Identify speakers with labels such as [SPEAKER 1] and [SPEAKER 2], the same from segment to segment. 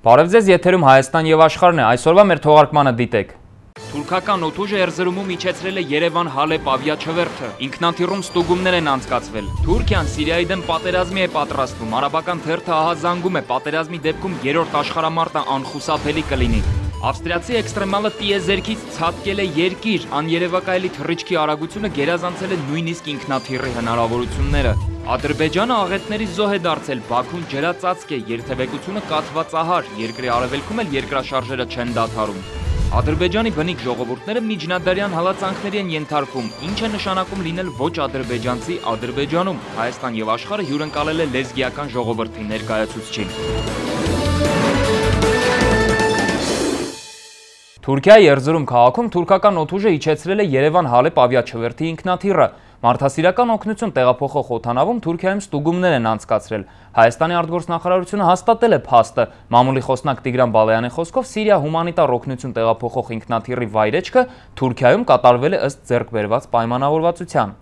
[SPEAKER 1] Բարև ձեզ, եթերում Հայաստան եւ աշխարհն է, այսօրվա մեր թողարկմանը դիտեք։ Թուրքական օդուժը Էրզրումում իջեցրել է Երևան-Հալեպ ավիաչվերթը, ինքնաթիռում ստուգումներ են անցկացվել։ Թուրքիան Սիրիայի դեմ պատերազմի է պատրաստվում, արաբական թերթը ահազանգում է պատերազմի դեպքում երրորդ աշխարհամարտը անխուսափելի կլինի։ Ավստրիացի էքստրեմալը տիեզերքից ցատկել է երկիր, աներևակայելի թռիչքի արագությունը գերազանցել է նույնիսկ ինքնաթիռի հնարավորությունները։ Ադրբեջանը աղետների զոհ է դարձել, Բաքուն ջրածածկ է, երթևեկությունը կաթվածահար, երկրի արևելքում էլ երկրաշարժերը չեն դադարում։ Ադրբեջանի բնիկ ժողովուրդները միջնադարյան հալածանքների են ենթարկվում, ինչ է նշանակում լինել ոչ ադրբեջանցի Ադրբեջանում։ Հայաստան եւ աշխարհը հյուրընկալել է լեզգիական ժողովրդի ներկայացուցչին։ Թուրքիայի Էրզրում քաղաքում թուրքական օդուժը իջեցրել է Երևան-Հալեպ ավիաչվերթի ինքնաթիռը։ Մարդասիրական օգնություն տեղափոխող օդանավում Թուրքիայում ստուգումներ են անցկացրել։ Հայաստանի արտգործնախարարությունը հաստատել է փաստը։ Մամուլի խոսնակ Տիգրան Բալայանի խոսքով Սիրիա հումանիտար օգնություն տեղափոխող ինքնաթիռի վայրեջքը Թուրքիայում կատարվել է ըստ ձեռք բերված պայմանավորվածության։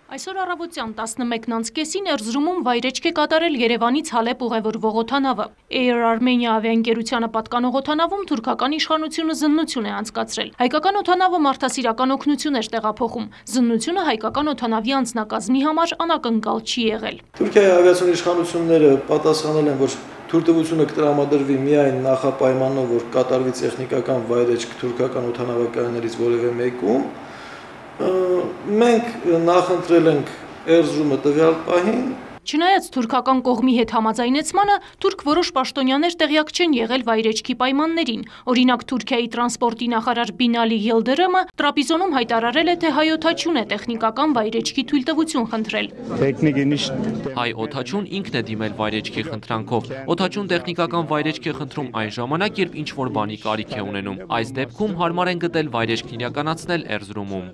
[SPEAKER 2] Այսօր առավոտյան 11:30-ին Էրզրումում վայրեջք է կատարել Երևանից Հալեպ ուղևորվող օդանավը։ Air Armenia ավիաընկերությանը պատկանող օդանավում թուրքական իշխանությունը զննություն է անցկացրել։ Հայկական օդանավը մարդասիրական օգնություն էր տեղափոխում։ Զննությունը հայկական օդանավի անձնակազմի համար անակնկալ չի եղել։
[SPEAKER 3] Թուրքիայի ավիացիոն իշխանությունները պատասխանել են, որ թույլտվությունը կտրամադրվի միայն նախապայմանով, որ կատարվի տեխնիկական վայրեջք թուրքական օդանավակայաններից որևէ մեկում։ Մենք նախընտրել ենք Էրզրումը տվյալ պահին։
[SPEAKER 2] Չնայած թուրքական կողմի հետ համաձայնեցմանը, թուրք որոշ պաշտոնյաներ տեղյակ չեն եղել վայրեջքի պայմաններին։ Օրինակ Թուրքիայի տրանսպորտի նախարար Բինալի Ելդերեմը Տրապիզոնում հայտարարել է, թե հայ օդաչուն է տեխնիկական վայրեջքի թույլտվություն խնդրել։
[SPEAKER 4] Հայ օդաչուն ինքն է դիմել վայրեջքի խնդրանքով։ Օդաչուն տեխնիկական վայրեջք է խնդրում այն ժամանակ, երբ ինչ-որ բանի կարիք է ունենում։ Այս դեպքում հարմար են գտել վայրեջքն իրականացնել Էրզրումում։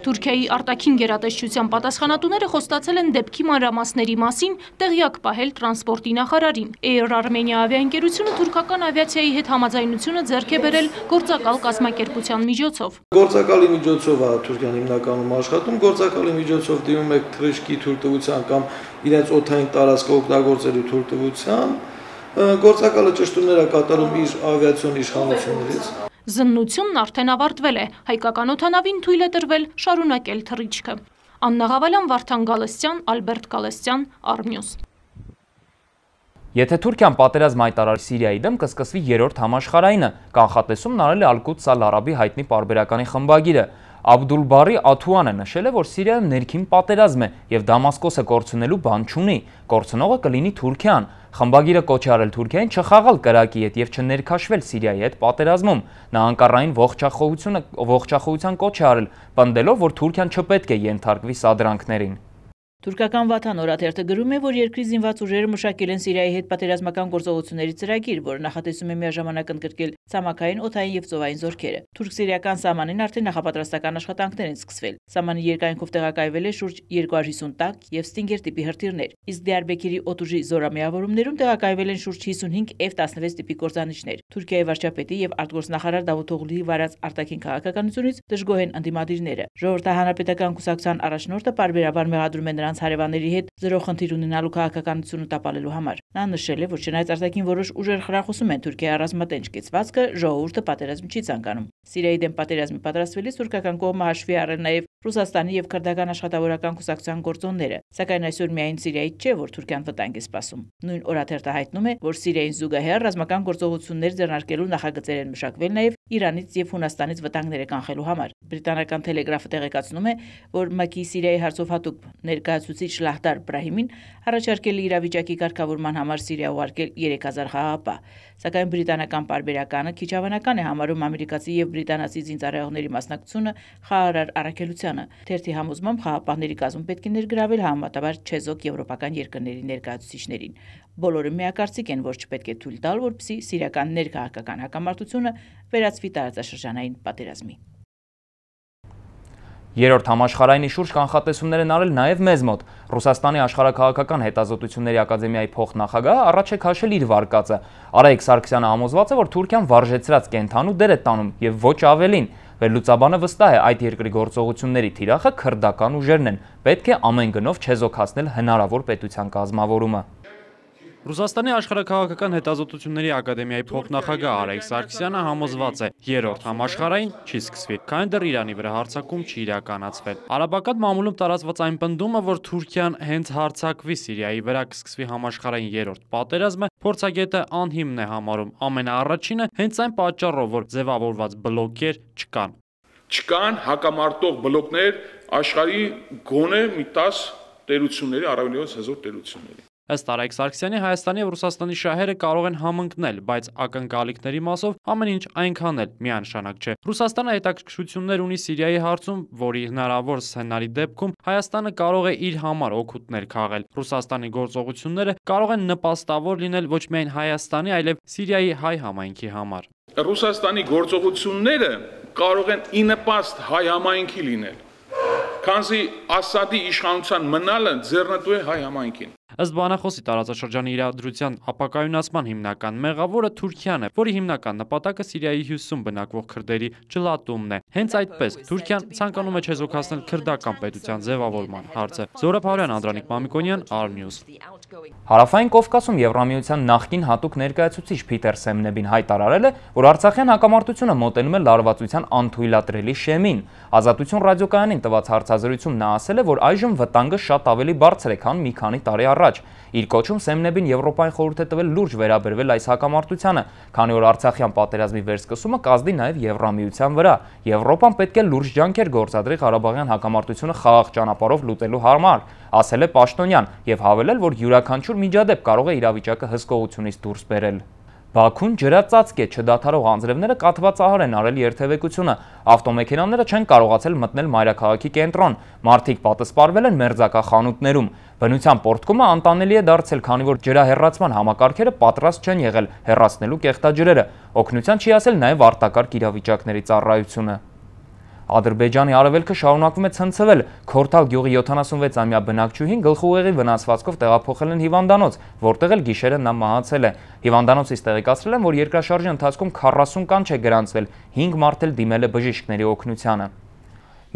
[SPEAKER 2] Թուրքիայի արտաքին գերատեսչության պատասխանատուները խոստացել են դեպքի մանրամասների մասին տեղյակ պահել տրանսպորտի նախարարին։ Air Armenia ավիաընկերությունը թուրքական ավիացիայի հետ համաձայնությունը ձեռք է բերել գործակալ կազմակերպության միջոցով։
[SPEAKER 3] Գործակալի միջոցով է Թուրքիան հիմնականում աշխատում, գործակալի միջոցով դիմում է թռիչքի թույլտվության կամ իրենց օդային տարածքը օգտագործելու թույլտվության։ Գործակալը ճշտումներ է կատարում իր ավիացիոն իշխանություններից։
[SPEAKER 2] Զննությունն արդեն ավարտվել է, հայկական օդանավին թույլ է տրվել շարունակել թռիչքը։ Աննա Ղավալյան, Վարդան Գալստյան, Ալբերտ Գալստյան, Արմյուս։
[SPEAKER 1] Եթե Թուրքիան պատերազմ հայտարարի Սիրիայի դեմ, կսկսվի երրորդ համաշխարհայինը, կանխատեսումն արել է Ալ-Կուդս Ալ-Արաբի հայտնի պարբերականի խմբագիրը։ Աբդուլբարի Աթուանը նշել է, որ Սիրիայում ներքին պատերազմ է եւ Դամասկոսը կորցնելու բան չունի, կորցնողը կլինի Թուրքիան։ Խմբագիրը կոչ է արել Թուրքիային չխաղալ կրակի հետ եւ չներքաշվել Սիրիայի հետ պատերազմում։ Նա անկառային ողջախոհության կոչ է արել, պնդելով, որ Թուրքիան չպետք է ենթարկվի սադրանքներին։
[SPEAKER 5] Թուրքական Վաթան օրաթերթը գրում է, որ երկրի զինված ուժերը մշակել են Սիրիայի հետ պատերազմական գործողությունների ծրագիր, որը նախատեսում է միաժամանակ ընդգրկել ցամաքային, օդային եւ ծովային զորքերը։ Թուրք-սիրիական սահմանին արդեն նախապատրաստական աշխատանքներ են սկսվել։ Սահմանի երկայնքով տեղակայվել է շուրջ 250 տանկ եւ Ստինգեր տիպի հրթիռներ, իսկ Դիարբեքիրի օդուժի զորամիավորումներում տեղակայվել են շուրջ 55 F-16 տիպի կործանիչներ։ Թուրքիայի վարչապետի եւ արտգործնախարար Դավութօղլուի վարած արտաքին քաղաքականությունից դժգոհ են ընդդիմադիրները։ Ժողովրդահանրապետական կուսակցության առաջնորդը պարբերաբար մեղադրում է նրանց հարևանների հետ զրո խնդիր ունենալու քաղաքականությունը տապալելու համար։ Նա նշել է, որ չնայած արտաքին որոշ ուժեր խրախուսում են Թուրքիայի ռազմատենչ կեցվածքը, ժողովուրդը պատերազմ չի ցանկանում։ Սիրիայի դեմ պատերազմի պատրաստվելիս թուրքական կողմը հաշվի առել նաև Ռուսաստանի եւ քրդական աշխատավորական կուսակցության գործոնները, սակայն այսօր միայն Սիրիայից չէ, որ Թուրքիան վտանգ է սպասում։ Նույն օրաթերթը հայտնում է, որ Սիրիային զուգահեռ ռազմական գործողություններ ձեռնարկելու նախագծեր են մշակվել նաև Իրանից եւ Հունաստանից վտանգները կանխելու համար։ Բրիտանական Թելեգրաֆը տեղեկացնում է, որ ՄԱԿ-ի Սիրիայի հարցով հատուկ ներկայացուցիչ Լահդար Բրահիմին առաջարկել է իրավիճակի կարգավորման համար Սիրիա ուղարկել 3000 խաղաղապահ, սակայն բրիտանական պարբերականը քիչ հավանական է համարում ամերիկացի եւ բրիտանացի զինծառայողների մասնակցությունը խաղաղարար առաքելությանը։ Թերթի համոզմամբ խաղաղապահների կազմում պետք է ներգրավել համեմատաբար չեզոք եվրոպական երկրների ներկայացուցիչներին։ Բոլորը միակարծիք են, որ չպետք է թույլ տալ, որպեսզի սիրիական ներքաղաքական հակամարտությունը վերածվի տարածաշրջանային պատերազմի։
[SPEAKER 1] Երրորդ համաշխարհայինի շուրջ կանխատեսումներ են արել նաև մեզ մոտ։ Ռուսաստանի աշխարհաքաղաքական հետազոտությունների ակադեմիայի փոխնախագահը առաջ է քաշել իր վարկածը։ Արայիկ Սարգսյանը համոզված է, որ Թուրքիան վարժեցրած կենթանու դեր է տանում եւ ոչ ավելին։ Վերլուծաբանը վստահ է, այդ երկրի գործողությունների թիրախը քրդական ուժերն են։ Պետք է ամեն գնով չեզոքացնել հնարավոր պետության կազմավորումը։
[SPEAKER 6] Ռուսաստանի աշխարհաքաղաքական հետազոտությունների ակադեմիայի փոխնախագահ Արայք Սարգսյանը համոզված է, երրորդ համաշխարհային չի սկսվի, քանի դեռ Իրանի վրա հարձակում չի իրականացվել։ Արաբական մամուլում տարածված այն պնդումը, որ Թուրքիան հենց հարձակվի Սիրիայի վրա կսկսվի համաշխարհային երրորդ պատերազմը, փորձագետը անհիմն է համարում։ Ամենաառաջինը հենց այն պատճառով, որ ձևավորված բլոկեր չկան։
[SPEAKER 7] Չկան հակամարտող բլոկներ աշխարհի գոնե մի 10 տերությունների, առավելևս հզոր տերությունների։
[SPEAKER 6] Ըստ Արայք Սարգսյանի, Հայաստանի եւ Ռուսաստանի շահերը կարող են համընկնել, բայց ակնկալիքների մասով ամեն ինչ այնքան էլ միանշանակ չէ։ Ռուսաստանը հետաքրքրություններ ունի Սիրիայի հարցում, որի հնարավոր սցենարի դեպքում Հայաստանը կարող է իր համար օգուտներ քաղել։ Ռուսաստանի գործողությունները կարող են նպաստավոր լինել ոչ միայն Հայաստանի, այլև Սիրիայի հայ համայնքի համար։
[SPEAKER 7] Ռուսաստանի գործողությունները կարող են ի նպաստ հայ համայնքի լինել, քանզի Ասադի իշխանության մնալը ձեռնտու է հայ համայնքին։
[SPEAKER 6] Ըստ բանախոսի տարածաշրջանի իրադրության ապակայունացման հիմնական մեղավորը Թուրքիան է, որի հիմնական նպատակը Սիրիայի հյուսիսում բնակվող քրդերի ջլատումն է։ Հենց այդպես Թուրքիան ցանկանում է չեզոքացնել քրդական պետության ձևավորման հարցը։ Զորապ Հարոյան, Անդրանիկ Մամիկոնյան, Arnews։
[SPEAKER 1] Հարավային Կովկասում Եվրամիության նախկին հատուկ ներկայացուցիչ Փիտեր Սեմնեբին հայտարարել է, որ Արցախյան հակամարտությունը մոտենում է լարվածության անթույլատրելի շեմին։ Ազատություն ռադիոկայանին տված հարցազրույցում նա ասել է, որ այժմ վտանգը շատ ավելի բարձր է, քան մի քանի տարի առաջ։ Իր կոչում Սեմնեբին Եվրոպային խորհուրդ է տվել լուրջ վերաբերվել այս հակամարտությանը, քանի որ Արցախյան պատերազմի վերսկսումը կազդի նաև Եվրամիության վրա։ Եվրոպան պետք է լուրջ ջանքեր գործադրի Ղարաբաղյան հակամարտությունը խաղաղ ճանապարհով լուծելու համար, ասել է Պաշտոնյան եւ հավելել, որ յուրաքանչյուր միջադեպ կարող է իրավիճակը հսկողությունից դուրս բերել։ Բաքուն ջրածածկ է, չդադարող անձրևները կաթվածահար են արել երթևեկությունը, ավտոմեքենաները չեն կարողացել մտնել մայրաքաղաքի կենտրոն, մարդիկ պատսպարվել են մերձակա խանութներում։ Բնության պոռթկումը անտանելի է դարձել, քանի որ ջրահեռացման համակարգերը պատրաստ չեն եղել հեռացնելու կեղտաջրերը, օգնության չի ասել նաև արտակարգ իրավիճակների ծառայությունը։ Ադրբեջանի արևելքը շարունակվում է ցնցվել, Քորթալ գյուղի 76-ամյա բնակչուհին գլխուղեղի վնասվածքով տեղափոխել են հիվանդանոց, որտեղ էլ գիշերը նա մահացել է։ Հիվանդանոցից տեղեկացրել են, որ երկրաշարժի ընթացքում 40 կանչ է գրանցվել, 5 մարդ էլ դիմել է բժիշկների օգնությանը։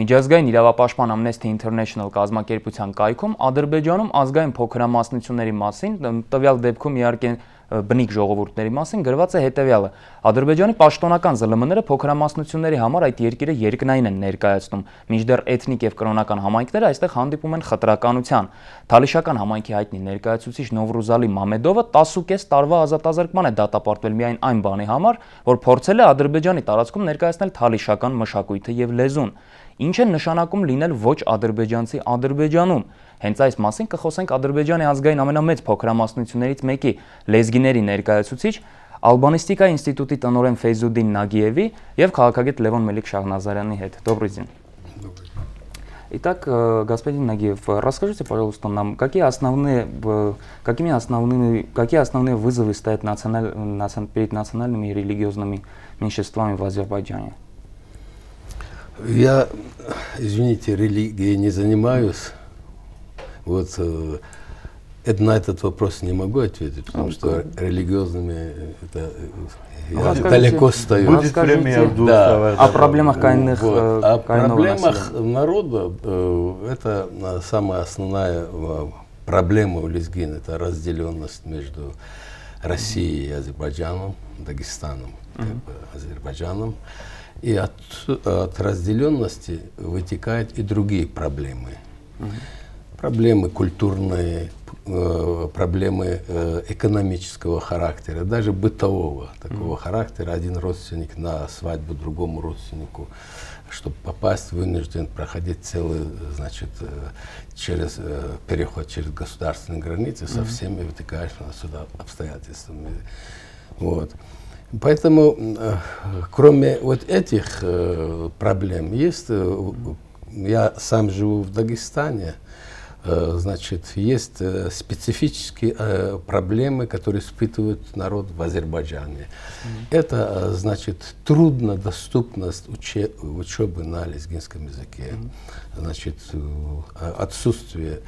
[SPEAKER 1] Միջազգային իրավապաշտպան Amnesty International կազմակերպության կայքում Ադրբեջանում ազգային փոքրամասնությունների մասին, տվյալ դեպքում իհարկե բնիկ ժողովուրդների մասին գրված է հետևյալը. Ադրբեջանի պաշտոնական ԶԼՄ-ները փոքրամասնությունների համար այդ երկիրը երկնային են ներկայացնում, մինչդեռ էթնիկ եւ կրոնական համայնքները այստեղ հանդիպում են խտրականության։ Թալիշական համայնքի հայտնի ներկայացուցիչ Նովրուզալի Մամեդովը 10.5 տարվա ազատազրկման է դատապարտվել միայն այն բանի համար, որ փորձել է Ադրբեջանի տարածքում ներկայացնել թալիշական մշակույթը եւ լեզուն։ Ինչ է նշանակում լինել ոչ ադրբեջանցի Ադրբեջանում։ Հենց այս մասին կխոսենք Ադրբեջանի ազգային ամենամեծ փոքրամասնություններից մեկի լեզգիների ներկայացուցիչ Ալբանիստիկա ինստիտուտի տնօրեն Ֆեյզուդին Նագիևի եւ քաղաքագետ Լևոն Մելիք-Շահնազարյանի հետ։ Добрый день. Итак, господин Нагиев, расскажите, пожалуйста, нам, какие основные вызовы стоят перед национальными и религиозными меньшинствами в Азербайджане?
[SPEAKER 8] Я, извините, религией не занимаюсь. Вот на этот вопрос не могу ответить, потому что религиозными я далеко стою.
[SPEAKER 3] Будет время
[SPEAKER 8] о
[SPEAKER 3] проблемах коренных
[SPEAKER 8] о проблемах народа это самая основная проблема у лезгин, это разделенность между Россией и Азербайджаном, Дагестаном, Азербайджаном. И от разделенности вытекают и другие проблемы. Проблемы культурные, проблемы экономического характера, даже бытового такого характера. Один родственник на свадьбу другому родственнику, чтобы попасть, вынужден проходить целый, значит, переход через государственные границы со всеми вытекающими отсюда обстоятельствами. Вот. Поэтому, кроме вот этих проблем, есть, я сам живу в Дагестане, значит, есть специфические проблемы, которые испытывает народ в Азербайджане. Это, значит, труднодоступность учебы на лезгинском языке, значит, отсутствие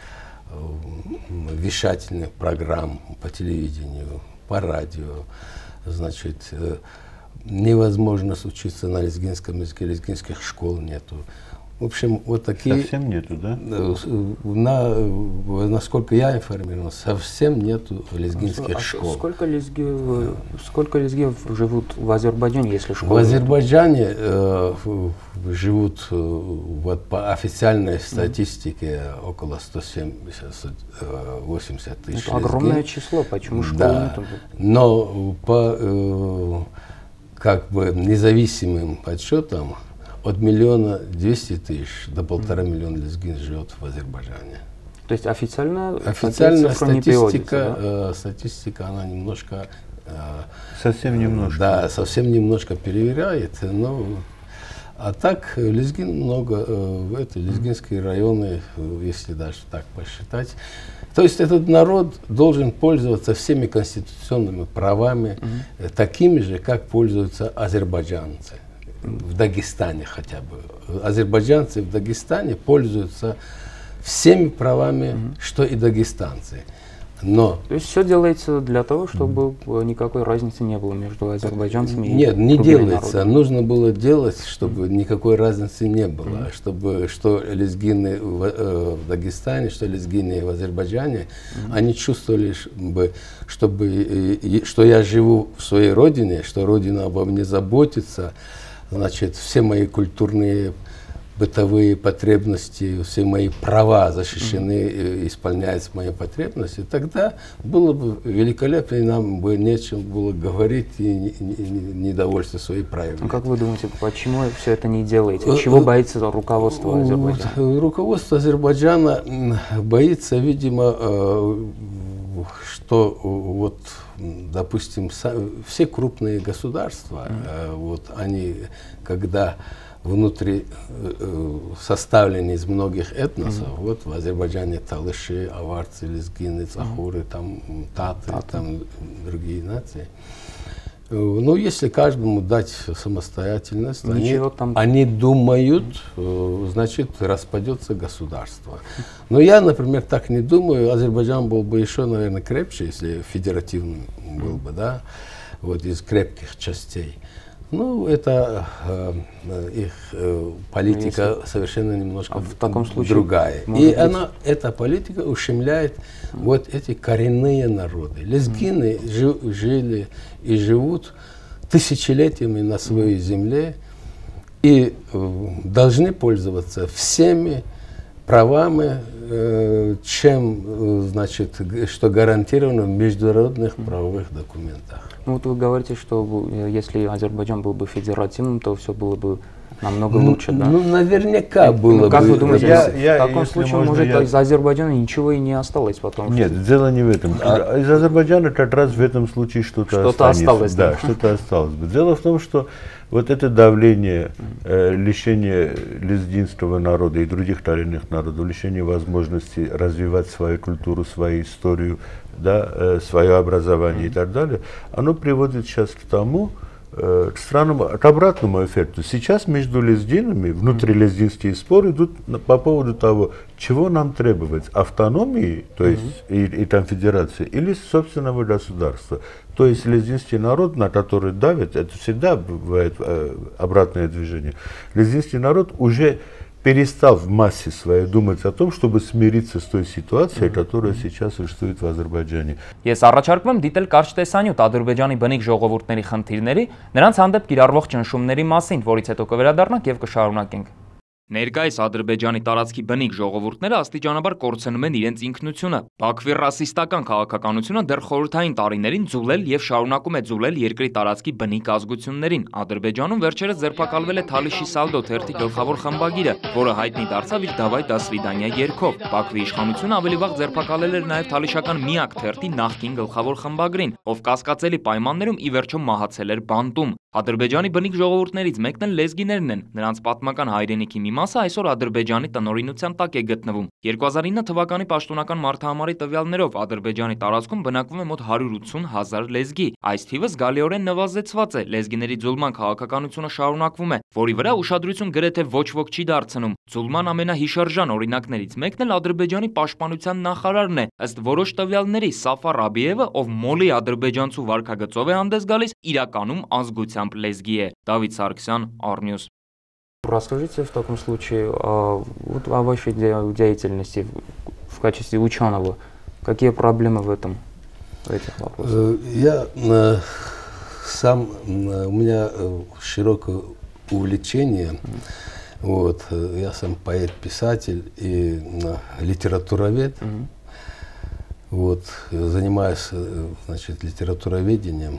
[SPEAKER 8] вещательных программ по телевидению, по радио, значит, невозможность учиться на лезгинском языке, лезгинских школ нету. В общем, вот такие...
[SPEAKER 9] Совсем нету, да?
[SPEAKER 8] Насколько я информирован, совсем нету лезгинских школ.
[SPEAKER 1] Сколько лезгинов живут в Азербайджане, если школы?
[SPEAKER 8] В Азербайджане живут вот по официальной статистике около 170-180 тысяч.
[SPEAKER 1] Это огромное число, почему школ нету?
[SPEAKER 8] Но по как бы независимым подсчетам от 1 200 000 до 1,5 миллиона лезгин живет в Азербайджане.
[SPEAKER 1] То есть официальная
[SPEAKER 8] статистика, она немножко...
[SPEAKER 9] Совсем немножко.
[SPEAKER 8] Да, совсем немножко перевиряет, но... А так, лезгин много, лезгинские районы, если даже так посчитать. То есть этот народ должен пользоваться всеми конституционными правами, такими же, как пользуются азербайджанцы. В Дагестане хотя бы. Азербайджанцы в Дагестане пользуются всеми правами, что и дагестанцы. Но...
[SPEAKER 1] То есть все делается для того, чтобы никакой разницы не было между азербайджанцами и
[SPEAKER 8] Нет, не делается.
[SPEAKER 1] народами.
[SPEAKER 8] Нужно было делать, чтобы никакой разницы не было. Чтобы что лезгины в Дагестане, что лезгины в Азербайджане, они чувствовали, что я живу в своей родине, что родина обо мне заботится, значит, все мои культурные, бытовые потребности, все мои права защищены, исполняются мои потребности, тогда было бы великолепно, и нам бы нечем было говорить и недовольствоваться своей правами.
[SPEAKER 1] Как вы думаете, почему все это не делаете? Чего боится руководство Азербайджана?
[SPEAKER 8] Руководство Азербайджана боится, видимо, что вот, допустим, все крупные государства, вот они, когда внутри составлены из многих этносов, вот в Азербайджане талыши, аварцы, лезгины, цахуры, там татары, там другие нации. Ну, если каждому дать самостоятельность, они думают, значит, распадется государство. Но я, например, так не думаю. Азербайджан был бы еще, наверное, крепче, если федеративным был бы, да, вот из крепких частей. Ну, это их политика совершенно немножко
[SPEAKER 1] в таком случае
[SPEAKER 8] другая. И эта политика ущемляет вот эти коренные народы. Лезгины жили и живут тысячелетиями на своей земле и должны пользоваться всеми правами, чем, значит, что гарантировано в международных правовых документах.
[SPEAKER 1] Ну вот вы говорите, что если Азербайджан был бы федеративным, то все было бы намного лучше, да?
[SPEAKER 8] Ну, наверняка было бы.
[SPEAKER 1] Как вы думаете, в таком случае, может, из Азербайджана ничего и не осталось потом?
[SPEAKER 9] Нет, дело не в этом. Из Азербайджана как раз в этом случае что-то осталось. Да, что-то осталось бы. Дело в том, что вот это давление, лишение лезгинского народа и других коренных народов, лишение возможности развивать свою культуру, свою историю, да, свое образование и так далее, оно приводит сейчас к тому, к обратному эффекту. Сейчас между лезгинами, внутрилезгинские споры идут по поводу того, чего нам требовать, автономии, то есть и там федерации, или собственного государства. То есть лезгинский народ, на который давят, это всегда бывает обратное движение. Лезгинский народ уже перестал в массе своей думать о том, чтобы смириться с той ситуацией, которая сейчас существует в Азербайджане.
[SPEAKER 1] Ես առաջարկում եմ դիտել կարճ տեսանյութ Ադրբեջանի բնիկ ժողովուրդների խնդիրների, նրանց հանդեպ կիրառվող ճնշումների մասին, որից հետո կվերադառնանք եւ կշարունակենք։ Ներկայիս Ադրբեջանի տարածքի բնիկ ժողովուրդները աստիճանաբար կորցնում են իրենց ինքնությունը։ Բաքվի ռասիստական քաղաքականությունը դեռ խորհրդային տարիներին ձուլել եւ շարունակում է ձուլել երկրի տարածքի բնիկ ազգություններին։ Ադրբեջանում վերջերս ձերբակալվել է Թալիշի Սալդո թերթի գլխավոր խմբագիրը, որը հայտնի դարձավ իր «Դավայ դա սվիդանիա» երգով։ Բաքվի իշխանությունը ավելի վաղ ձերբակալել էր նաեւ Թալիշական միակ թերթի նախկին գլխավոր խմբագրին, ով կասկածելի պայմաններում ի վերջո մահացել էր բանտում։ Ադրբեջանի բնիկ ժողովուրդներից մեկն էլ լեզգիներն են։ Նրանց պատմական հայրենիքի մի մասը այսօր Ադրբեջանի տնօրինության տակ է գտնվում։ 2009 թվականի պաշտոնական մարդահամարի տվյալներով Ադրբեջանի տարածքում բնակվում է մոտ 180,000 լեզգի։ Այս թիվը զգալիորեն նվազեցված է։ Լեզգիների ձուլման քաղաքականությունը շարունակվում է, որի վրա ուշադրություն գրեթե ոչ ոք չի դարձնում։ Ձուլման ամենահիշարժան օրինակներից մեկն էլ Ադրբեջանի պաշտպանության նախարարն է։ Ըստ որոշ տվյալների Սաֆար Աբիևը, ով մոլի ադրբեջանցու վարքագծով է հանդես գալիս, իրականում ազգությամբ լեզգի է։ Դավիթ Սարգսյան, Առնյուզ։
[SPEAKER 10] Расскажите в таком случае о вашей деятельности в качестве ученого. Какие проблемы в этих вопросах?
[SPEAKER 8] У меня широкое увлечение. Вот, я сам поэт-писатель и литературовед. Вот, занимаюсь, значит, литературоведением,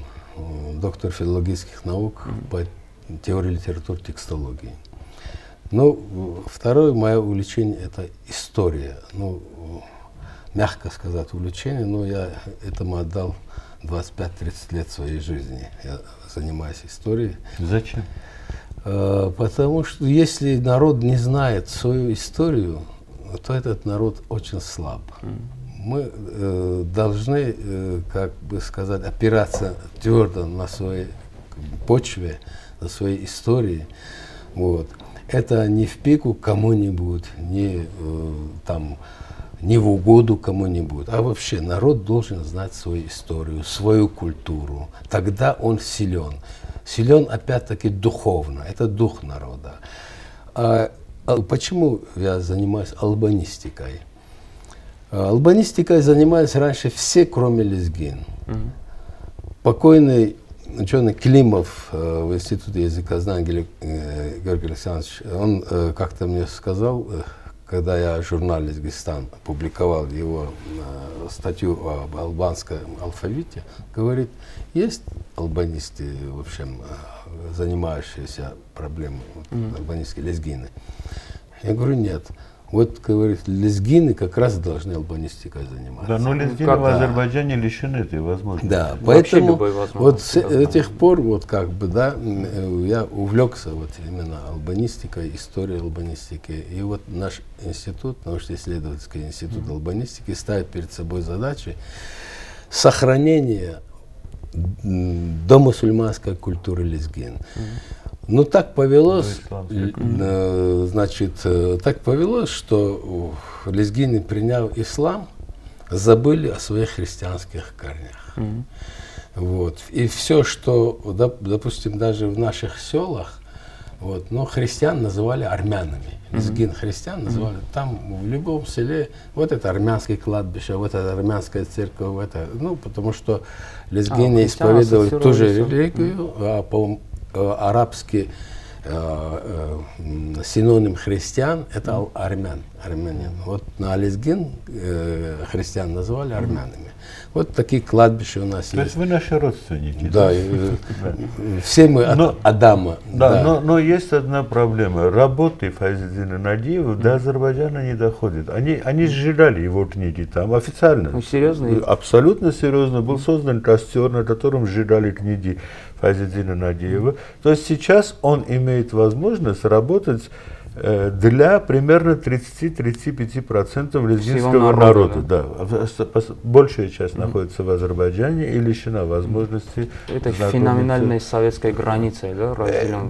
[SPEAKER 8] доктор филологических наук по теории литературы текстологии. Но второе мое увлечение – это история. Ну, мягко сказать, увлечение, но я этому отдал 25-30 лет своей жизни. Я занимаюсь историей.
[SPEAKER 9] Зачем?
[SPEAKER 8] Потому что если народ не знает свою историю, то этот народ очень слаб. Мы должны, как бы сказать, опираться твердо на своей почве, на своей истории. Вот. Это не в пику кому-нибудь, не в угоду кому-нибудь, а вообще народ должен знать свою историю, свою культуру. Тогда он силен. Силен, опять-таки, духовно. Это дух народа. Почему я занимаюсь албанистикой? Албанистикой занимались раньше все, кроме лезгин. Покойный ученый Климов в Институте языкознания Георгий Александрович, он как-то мне сказал, когда я в журнале «Лезгистан» публиковал его статью об албанском алфавите, говорит, есть албанисты, в общем, занимающиеся проблемой, албанистские лезгины? Я говорю, нет. Вот, говорит, лезгины как раз должны албанистикой заниматься.
[SPEAKER 9] Да, но лезгины в Азербайджане лишены этой возможности.
[SPEAKER 8] Да, поэтому вот с тех пор, вот как бы, да, я увлекся вот именно албанистикой, историей албанистики. И вот наш институт, научно-исследовательский институт албанистики, ставит перед собой задачи сохранения домусульманской культуры лезгин. Ну так повелось, значит, так повелось, что лезгины, приняв ислам, забыли о своих христианских корнях. Вот. И все, что, допустим, даже в наших селах, вот, но христиан называли армянами. Лезгин христиан называли. Там в любом селе вот это армянское кладбище, вот это армянская церковь, это, ну, потому что лезгины исповедовали ту же религию, а по арабский синоним христиан – это армянин. Вот на лезгин христиан называли армянами. Вот такие кладбища у нас есть.
[SPEAKER 9] То есть вы наши родственники.
[SPEAKER 8] Да, все мы от Адама.
[SPEAKER 9] Да, но есть одна проблема. Работы Файзиддина Надиева до Азербайджана не доходят. Они сжигали его книги там официально.
[SPEAKER 10] Ну, серьезно?
[SPEAKER 9] Абсолютно серьезно. Был создан костер, на котором сжигали книги Файзиддина Надиева. То есть сейчас он имеет возможность работать для примерно 30-35% лезгинского народа. Да. Большая часть находится в Азербайджане и лишена возможности.
[SPEAKER 10] Это феноменальной советской границей, да?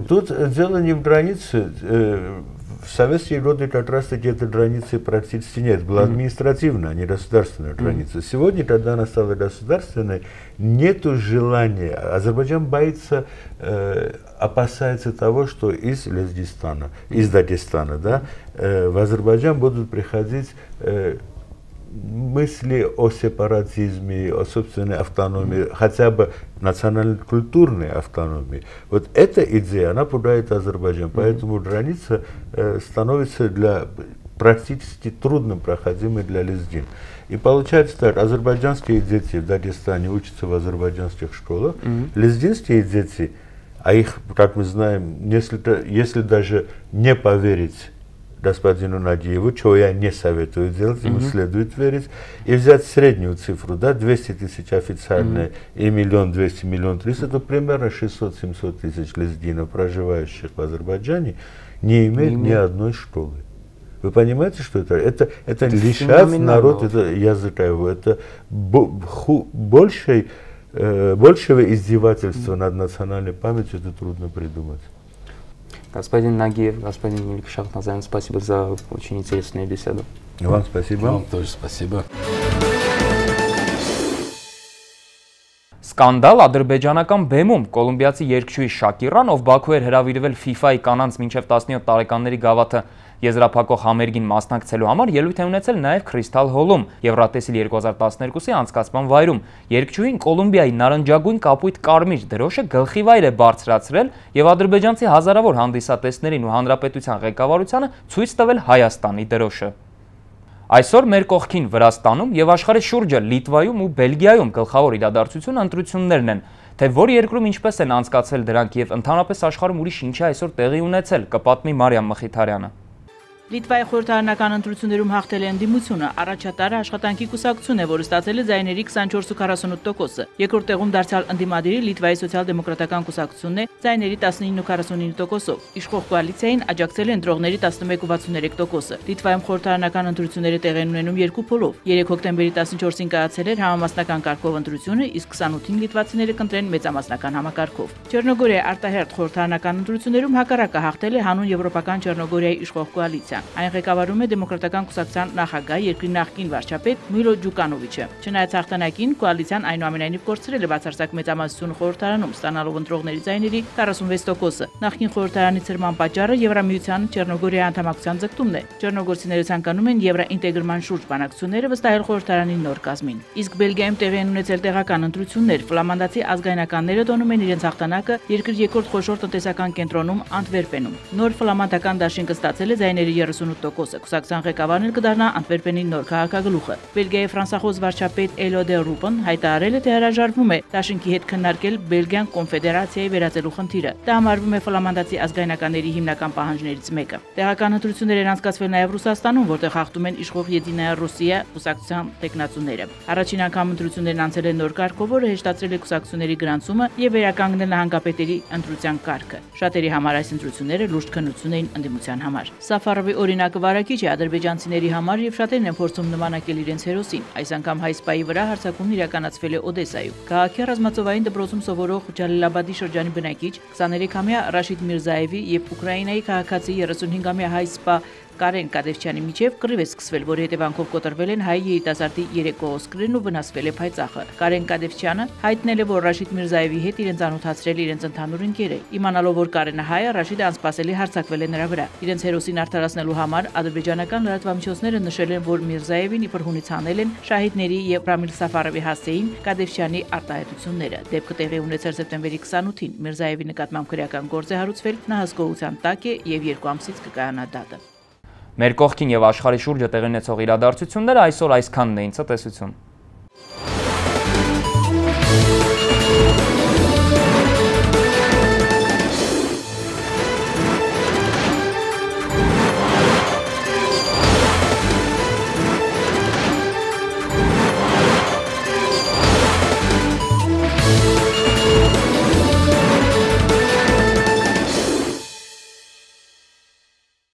[SPEAKER 9] Тут дело не в границе. В советские годы как раз таки этой границы практически нет. Была административная, а не государственная граница. Сегодня, когда она стала государственной, нету желания. Азербайджан боится, опасается того, что из Лезгистана, из Дагестана, да, в Азербайджан будут приходить мысли о сепаратизме, о собственной автономии, хотя бы национально-культурной автономии. Вот эта идея, она пугает Азербайджан, поэтому граница становится практически трудно проходимой для лезгин. И получается так, азербайджанские дети в Дагестане учатся в азербайджанских школах, лезгинские дети, а их, как мы знаем, если даже не поверить господину Надиеву, чего я не советую делать, ему следует верить, и взять среднюю цифру, да, 200 тысяч официальные и 1 200 000 1 300, то примерно 600-700 тысяч лезгинов, проживающих в Азербайджане, не имеют ни одной школы. Вы понимаете, что это? Это лишать народ языка его, это большего издевательства над национальной памятью, это трудно придумать.
[SPEAKER 10] Господин Нагиев, господин Мелик Шахназарян, спасибо за очень интересную беседу.
[SPEAKER 9] Вам спасибо.
[SPEAKER 8] Вам тоже спасибо.
[SPEAKER 1] Սկանդալ ադրբեջանական բեմում կոլումբիացի երգչուհի Շակիրան, ով Բաքու էր հրավիրվել FIFA-ի կանանց մինչև 17 տարեկանների գավաթը եզրափակող համերգին մասնակցելու համար, ելույթ է ունեցել նաև Crystal Hall-ում, Եվրատեսիլ 2012-ի անցկացման վայրում։ Երգչուհին Կոլումբիայի նարնջագույն կապույտ կարմիր դրոշը գլխիվայր է բարձրացրել եւ ադրբեջանցի հազարավոր հանդիսատեսներին ու հանրապետության ղեկավարությանը ցույց տվել Հայաստանի դրոշը։ Այսօր մեր կողքին Վրաստանում եւ աշխարհի շուրջը Լիտվայում ու Բելգիայում գլխավոր իրադարձությունը ընտրություններն են, թե որ երկրում ինչպես են անցկացել դրանք եւ ընդհանրապես աշխարհում ուրիշ ինչ է այսօր տեղի ունեցել, կպատմի Մարիամ Մխիթարյանը։
[SPEAKER 5] Լիտվայի խորհրդարանական ընտրություններում հաղթել է ընդդիմությունը, առաջատարը աշխատանքի կուսակցություն է, որը ստացել է ձայների 24.48%, երկրորդ տեղում դարձյալ ընդդիմադիրի Լիտվայի սոցիալ-դեմոկրատական կուսակցությունն է ձայների 19.49%-ով, իշխող կոալիցիային աջակցել է ընտրողների 11.63%-ը։ Լիտվայում խորհրդարանական ընտրությունները տեղի են ունենում երկու փուլով։ 3 հոկտեմբերի 14-ին կայացել էր համամասնական կարգով ընտրությունը, իսկ 28-ին լիտվացիները կընտրեն մեծամասնական համակարգով։ Չեռնոգորիայի արտահերթ խորհրդարանական ընտրություններում հակառակը հաղթել է հանուն եվրոպական Չեռնոգորիայի իշխող կոալիցիան։ Այն ղեկավարում է դեմոկրատական կուսակցության նախագահ երկրի նախկին վարչապետ Միլո Ջուկանովիչը։ Չնայած հաղթանակին, կոալիցիան այնուամենայնիվ կորցրել է բացարձակ մեծամասնությունը խորհրդարանում, ստանալով ընտրողների ձայների 46%-ը։ Նախկին խորհրդարանի ցրման պատճառը Եվրամիության Չեռնոգորիայի անդամակցության ձգտումն է։ Չեռնոգորցիները ցանկանում են եվրաինտեգրման շուրջ բանակցությունները վստահել խորհրդարանի նոր կազմին։ Իսկ Բելգիայում տեղի են ունեցել տեղական ընտրություններ, ֆլամանդացի ազգայնականները տոնում են իրենց հաղթանակը երկրի երկրորդ խոշոր տնտեսական կենտրոնում Անտվերպենում։ Նոր ֆլամանդական դաշինքը ստացել է ձայների 38%-ը, կուսակցության ղեկավարն էլ կդառնա Անտվերպենի նոր քաղաքագլուխը։ Բելգիայի ֆրանսախոս վարչապետ Էլո դե Ռուպն հայտարարել է, թե հրաժարվում է դաշինքի հետ քննարկել Բելգիան կոնֆեդերացիայի վերածելու խնդիրը։ Դա համարվում է ֆլամանդացի ազգայնականների հիմնական պահանջներից մեկը։ Տեղական ընտրություններ են անցկացվել նաև Ռուսաստանում, որտեղ հաղթում են իշխող Եդինայա Ռուսիա կուսակցության տեխնացուները։ Առաջին անգամ ընտրություններն անցել են նոր կարգով, որը հեշտացրել է կուսակցությունների գրանցումը եւ վերականգնել նահանգապետերի ընտրության կարգը։ Շատերի համար այս ընտրությունները լուրջ քննություն էին ընդդիմության համար։ Սաֆարովի օրինակը վարակիչ է ադրբեջանցիների համար եւ շատերն են փորձում նմանակել իրենց հերոսին։ Այս անգամ հայ սպայի վրա հարձակումն իրականացվել է Օդեսայում։ Քաղաքի ռազմածովային դպրոցում սովորող Ջալիլաբադի շրջանի բնակիչ 23-ամյա Ռաշիդ Միրզաևի եւ Ուկրաինայի քաղաքացի 35-ամյա հայ սպա Կարեն Կադևչյանի միջև կռիվ է սկսվել, որի հետևանքով կոտրվել են հայ երիտասարդի 3 կողոսկրերն ու վնասվել է փայծաղը։ Կարեն Կադևչյանը հայտնել է, որ Ռաշիդ Միրզաևի հետ իրենց անոթացրել իրենց ընդհանուր ընկեր է։ Իմանալով, որ Կարենը հայ է, Ռաշիդը անսպասելի հարձակվել է նրա վրա։ Իրենց հերոսին արդարացնելու համար ադրբեջանական լրատվամիջոցները նշել են, որ Միրզաևին իբր հունից հանել են շահիդների եւ Ռամիլ Սաֆարովի հասցեին Կադևչյանի արտահայտությունները։ Դեպքը տեղի ունեցել սեպտեմբերի 28-ին։ Միրզաևի նկատմամբ քրեական գործ է հարուցվել, նա հսկողության տակ է եւ 2 ամսից կկայանա դատը։
[SPEAKER 1] Մեր կողքին եւ աշխարհի շուրջը տեղի ունեցող իրադարձությունները այսօր այսքանն էին, ցտեսություն։